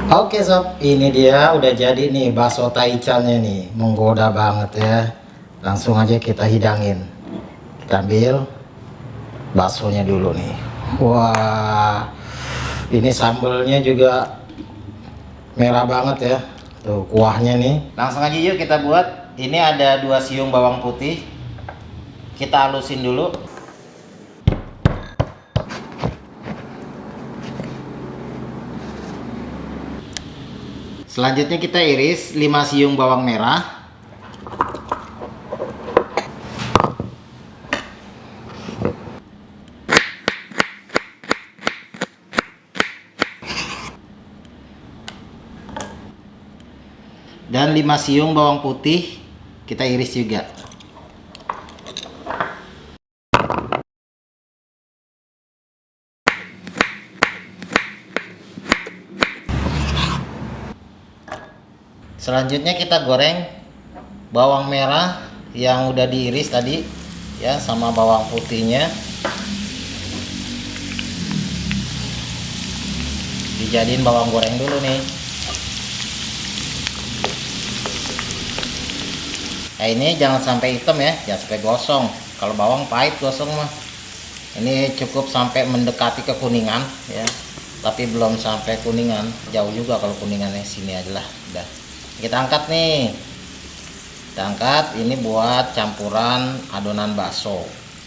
Oke sob, ini dia udah jadi nih bakso taichannya nih, menggoda banget ya. Langsung aja kita hidangin. Kita ambil baksonya dulu nih. Wah, ini sambelnya juga merah banget ya. Tuh kuahnya nih. Langsung aja yuk kita buat. Ini ada 2 siung bawang putih. Kita halusin dulu. Selanjutnya kita iris 5 siung bawang merah. Dan 5 siung bawang putih kita iris juga. Selanjutnya kita goreng bawang merah yang udah diiris tadi ya, sama bawang putihnya. Dijadiin bawang goreng dulu nih. Nah ini jangan sampai hitam ya, jangan sampai gosong. Kalau bawang pahit gosong mah. Ini cukup sampai mendekati kekuningan ya, tapi belum sampai kuningan, jauh juga kalau kuningannya, sini aja lah. Udah kita angkat nih, kita angkat. Ini buat campuran adonan bakso.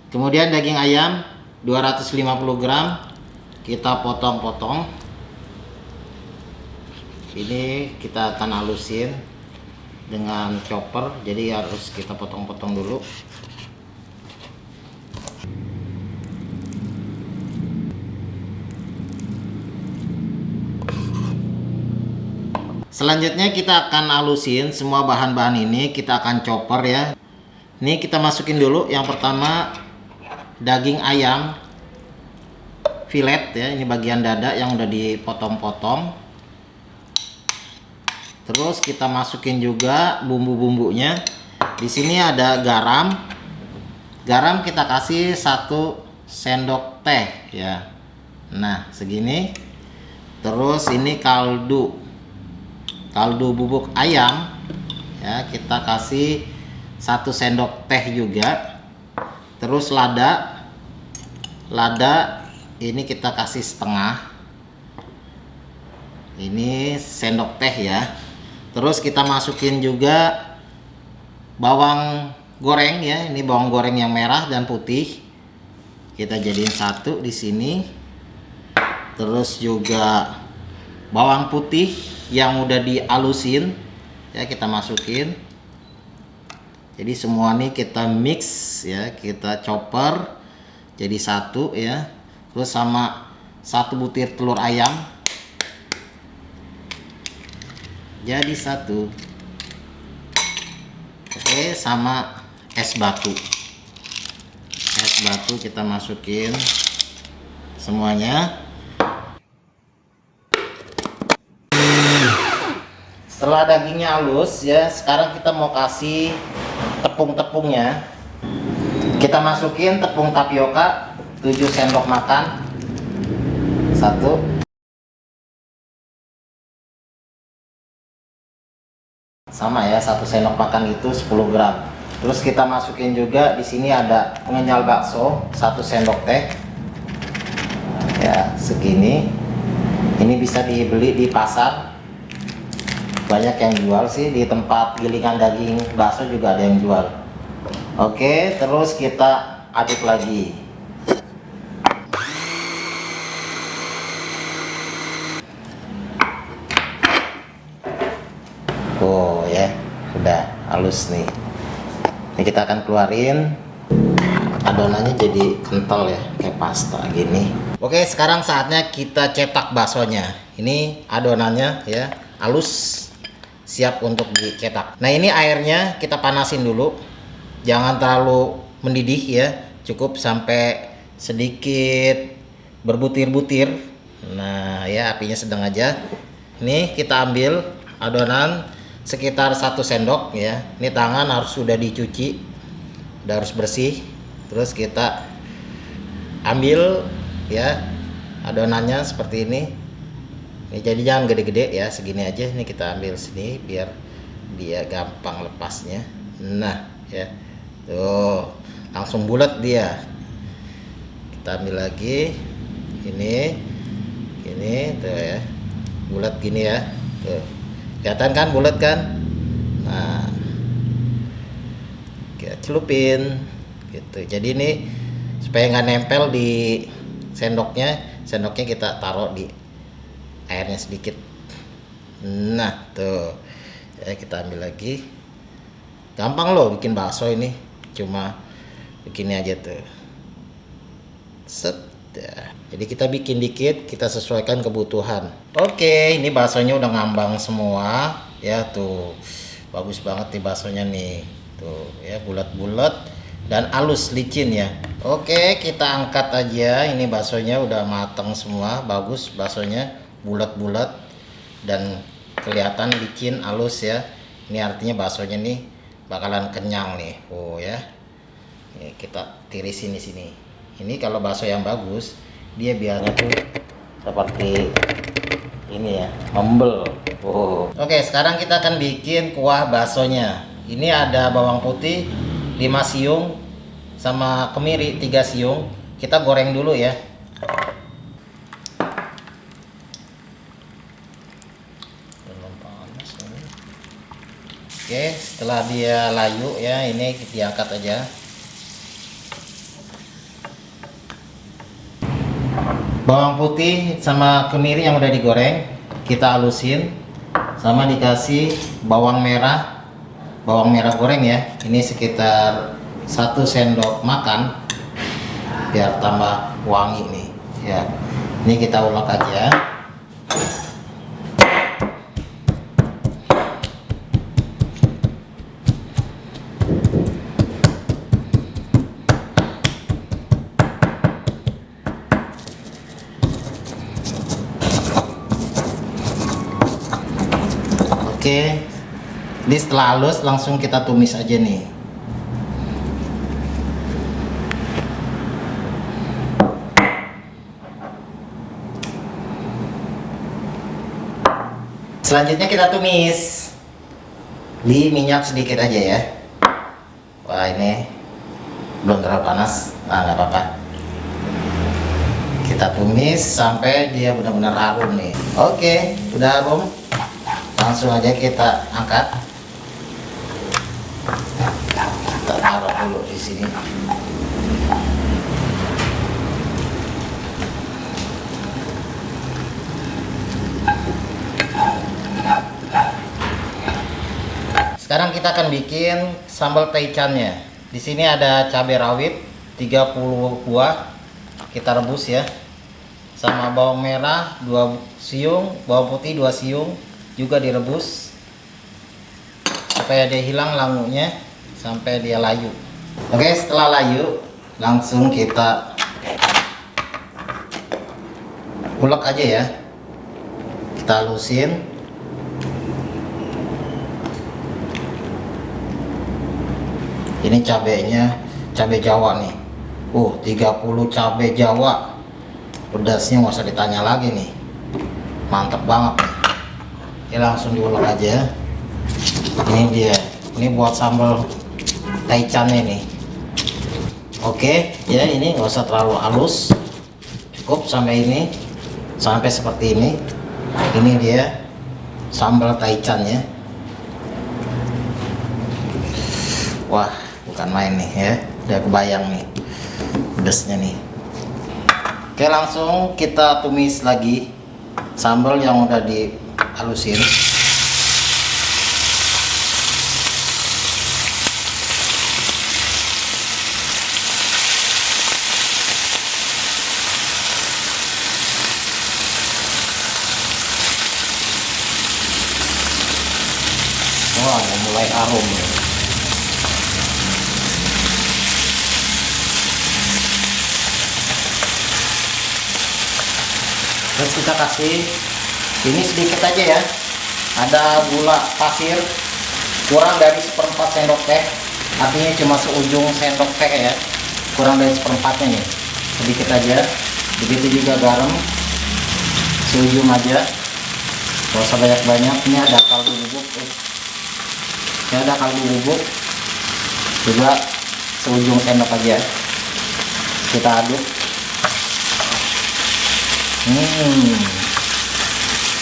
Kemudian daging ayam 250 gram kita potong-potong. Ini kita akan halusin dengan chopper, jadi harus kita potong-potong dulu. Selanjutnya kita akan halusin semua bahan-bahan ini, kita akan chopper ya. Ini kita masukin dulu. Yang pertama daging ayam filet ya, ini bagian dada yang udah dipotong-potong. Terus kita masukin juga bumbu-bumbunya. Di sini ada garam. Garam kita kasih 1 sendok teh ya. Nah, segini. Terus ini kaldu bubuk ayam ya, kita kasih 1 sendok teh juga. Terus lada ini kita kasih setengah, ini sendok teh ya. Terus kita masukin juga bawang goreng ya, ini bawang goreng yang merah dan putih, kita jadiin 1 di sini. Terus juga bawang putih yang udah dihalusin ya, kita masukin. Jadi semua nih kita mix ya, kita chopper jadi 1 ya. Terus sama 1 butir telur ayam jadi 1. Oke, sama es batu kita masukin semuanya. Setelah dagingnya halus ya, sekarang kita mau kasih tepung-tepungnya. Kita masukin tepung tapioka 7 sendok makan. 1 sama ya, 1 sendok makan itu 10 gram. Terus kita masukin juga di sini ada pengenyal bakso 1 sendok teh ya, segini. Ini bisa dibeli di pasar, banyak yang jual sih, di tempat gilingan daging bakso juga ada yang jual. Oke, terus kita aduk lagi. Oh ya, udah halus nih. Ini kita akan keluarin, adonannya jadi kental ya, kayak pasta gini. Oke, sekarang saatnya kita cetak baksonya. Ini adonannya ya, halus, siap untuk dicetak. Nah, ini airnya kita panasin dulu, jangan terlalu mendidih ya, cukup sampai sedikit berbutir-butir. Nah ya, apinya sedang aja. Ini kita ambil adonan sekitar 1 sendok ya. Ini tangan harus sudah dicuci, udah harus bersih. Terus kita ambil ya adonannya seperti ini. Ini jadi jangan gede-gede ya, segini aja. Ini kita ambil sini biar dia gampang lepasnya. Nah ya, tuh langsung bulat dia. Kita ambil lagi ini tuh ya, bulat gini ya, tuh kelihatan kan bulat kan. Nah kita celupin gitu. Jadi ini supaya nggak nempel di sendoknya kita taruh di airnya sedikit. Nah tuh ya, kita ambil lagi. Gampang loh bikin bakso ini, cuma begini aja tuh, set ya. Jadi kita bikin dikit, kita sesuaikan kebutuhan. Oke, ini baksonya udah ngambang semua ya, tuh bagus banget nih baksonya nih, tuh ya, bulat-bulat dan halus licin ya. Oke, kita angkat aja. Ini baksonya udah matang semua, bagus baksonya, bulat-bulat dan kelihatan licin halus ya. Ini artinya baksonya nih bakalan kenyang nih. Oh ya, ini kita tirisin di sini. Ini kalau bakso yang bagus, dia biarnya tuh seperti ini ya, membel. Oh. Oke, sekarang kita akan bikin kuah baksonya. Ini ada bawang putih 5 siung sama kemiri 3 siung. Kita goreng dulu ya. Oke, setelah dia layu ya, ini diangkat aja. Bawang putih sama kemiri yang udah digoreng kita halusin, sama dikasih bawang merah goreng ya. Ini sekitar 1 sendok makan biar tambah wangi nih ya. Ini kita ulek aja. Oke, ini setelah halus langsung kita tumis aja nih. Selanjutnya kita tumis di minyak sedikit aja ya. Wah, ini belum terlalu panas, nah nggak apa-apa. Kita tumis sampai dia benar-benar harum nih. Oke, udah harum. Langsung aja kita angkat. Kita taruh dulu di sini. Sekarang kita akan bikin sambal taichannya. Di sini ada cabai rawit 30 buah. Kita rebus ya. Sama bawang merah 2 siung, bawang putih 2 siung. Juga direbus supaya dia hilang langunya sampai dia layu. Oke, setelah layu langsung kita ulek aja ya, kita halusin. Ini cabenya cabai Jawa nih, 30 cabai Jawa, pedasnya nggak usah ditanya lagi nih, mantep banget nih. Ya langsung diulek aja. Ini dia, ini buat sambal taichannya nih. Oke ya, ini nggak usah terlalu halus, cukup sampai ini, sampai seperti ini. Ini dia sambal taichannya. Wah, bukan main nih ya, udah kebayang nih pedasnya nih. Oke, langsung kita tumis lagi sambal yang udah dihalusin. Wah, mulai harum nih. Terus kita kasih ini sedikit aja ya, ada gula pasir kurang dari 1/4 sendok teh, artinya cuma seujung sendok teh ya, kurang dari 1/4-nya nih, sedikit aja. Begitu juga garam seujung aja, Gak usah banyak-banyak. Ini ada kaldu bubuk. Ini ada kaldu bubuk. Juga seujung sendok aja. Kita aduk.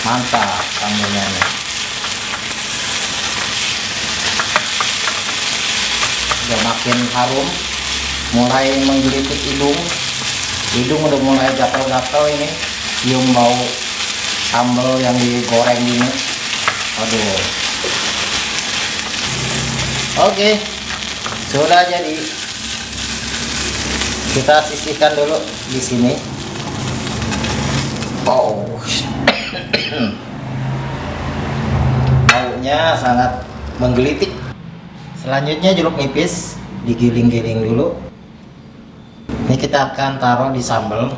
Mantap sambalnya nih. Udah makin harum, mulai menggelitik hidung udah mulai gatal-gatal ini, cium bau sambal yang digoreng ini. Aduh. Oke, sudah jadi. Kita sisihkan dulu di sini. Wow. Baunya sangat menggelitik. Selanjutnya jeruk nipis digiling-giling dulu. Ini kita akan taruh di sambal.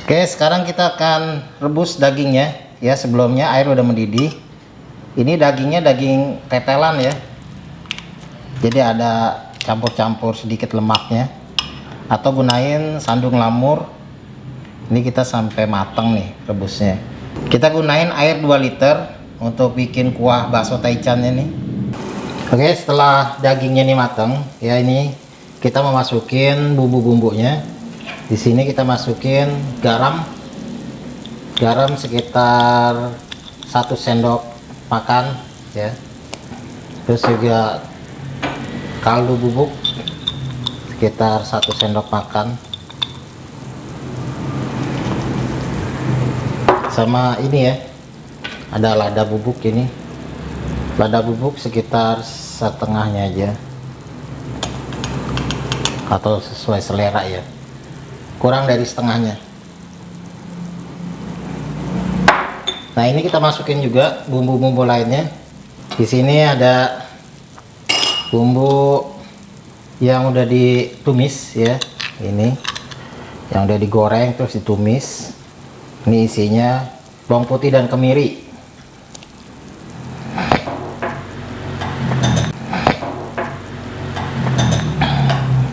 Oke, sekarang kita akan rebus dagingnya ya. Sebelumnya air udah mendidih. Ini dagingnya daging tetelan ya. Jadi ada campur-campur sedikit lemaknya. Atau gunain sandung lamur. Ini kita sampai matang nih rebusnya. Kita gunain air 2 liter untuk bikin kuah bakso taichannya nih. Oke, setelah dagingnya nih matang ya, ini kita memasukin bumbu-bumbunya. Di sini kita masukin garam sekitar 1 sendok makan ya. Terus juga kaldu bubuk sekitar 1 sendok makan. Sama ini ya, ada lada bubuk ini. Lada bubuk sekitar setengahnya aja. Atau sesuai selera ya. Kurang dari setengahnya. Nah, ini kita masukin juga bumbu-bumbu lainnya. Di sini ada bumbu yang udah ditumis ya. Ini yang udah digoreng terus ditumis. Ini isinya bawang putih dan kemiri.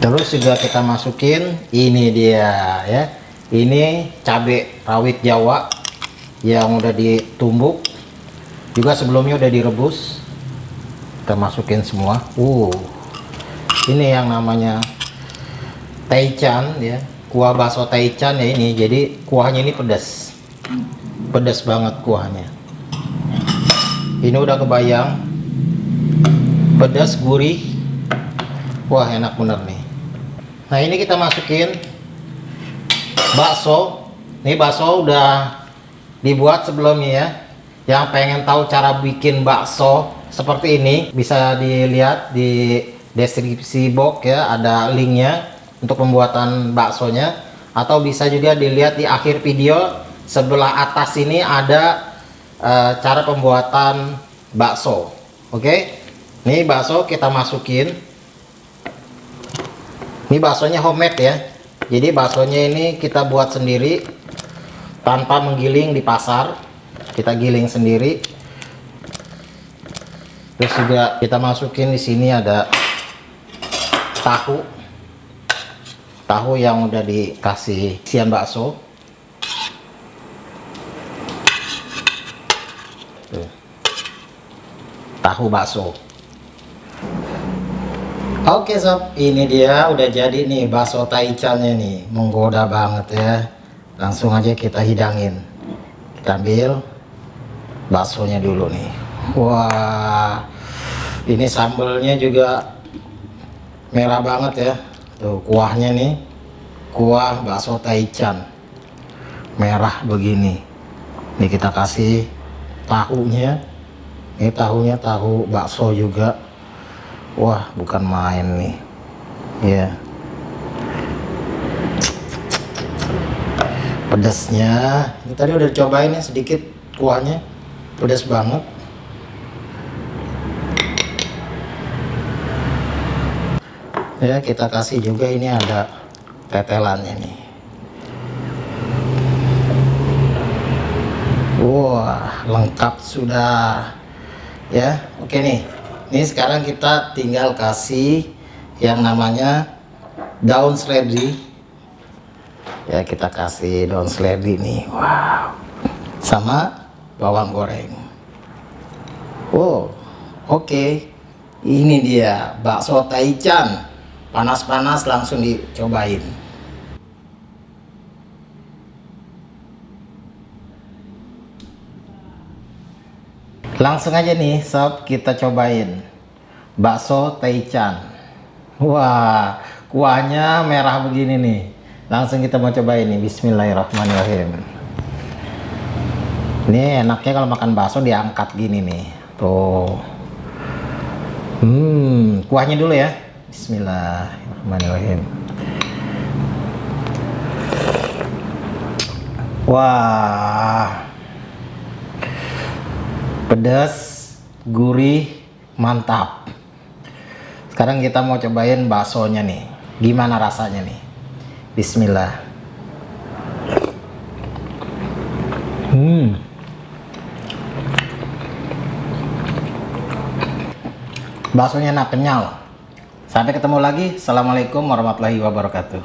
Terus juga kita masukin ini dia ya. Ini cabai rawit Jawa yang udah ditumbuk. Juga sebelumnya udah direbus. Kita masukin semua. Ini yang namanya taichan ya. Kuah bakso taichan ya ini. Jadi kuahnya ini pedas. Pedas banget kuahnya. Ini udah kebayang. Pedas, gurih. Wah, enak bener nih. Nah, ini kita masukin bakso. Ini bakso udah dibuat sebelumnya ya. Yang pengen tahu cara bikin bakso seperti ini, bisa dilihat di deskripsi box ya, ada linknya untuk pembuatan baksonya. Atau bisa juga dilihat di akhir video, sebelah atas ini ada cara pembuatan bakso. Oke, ini bakso kita masukin. Ini baksonya homemade ya. Jadi baksonya ini kita buat sendiri tanpa menggiling di pasar. Kita giling sendiri. Terus juga kita masukin di sini ada tahu. Tahu yang udah dikasih isian bakso. Tuh. Tahu bakso. Oke sob, ini dia udah jadi nih bakso taichannya nih, menggoda banget ya. Langsung aja kita hidangin. Kita ambil baksonya dulu nih. Wah, ini sambelnya juga merah banget ya. Tuh kuahnya nih, kuah bakso taichan merah begini. Ini kita kasih tahunya. Ini tahunya tahu bakso juga. Wah, bukan main nih ya. Pedasnya ini tadi udah cobain ya sedikit, kuahnya pedas banget. Ya, kita kasih juga ini ada tetelannya nih. Wah, lengkap sudah. Ya, oke nih. Ini sekarang kita tinggal kasih yang namanya daun seledri. Ya, kita kasih daun seledri nih. Wow. Sama bawang goreng. Oh, oke. Ini dia bakso taichan. Panas-panas langsung dicobain. Langsung aja nih sob, kita cobain bakso taichan. Wah, kuahnya merah begini nih. Langsung kita mau cobain nih. Bismillahirrahmanirrahim. Ini enaknya kalau makan bakso diangkat gini nih. Tuh. Kuahnya dulu ya. Bismillahirrahmanirrahim. Wah. Pedas, gurih, mantap. Sekarang kita mau cobain baksonya nih. Gimana rasanya nih? Bismillah. Baksonya enak, kenyal. Sampai ketemu lagi. Assalamualaikum warahmatullahi wabarakatuh.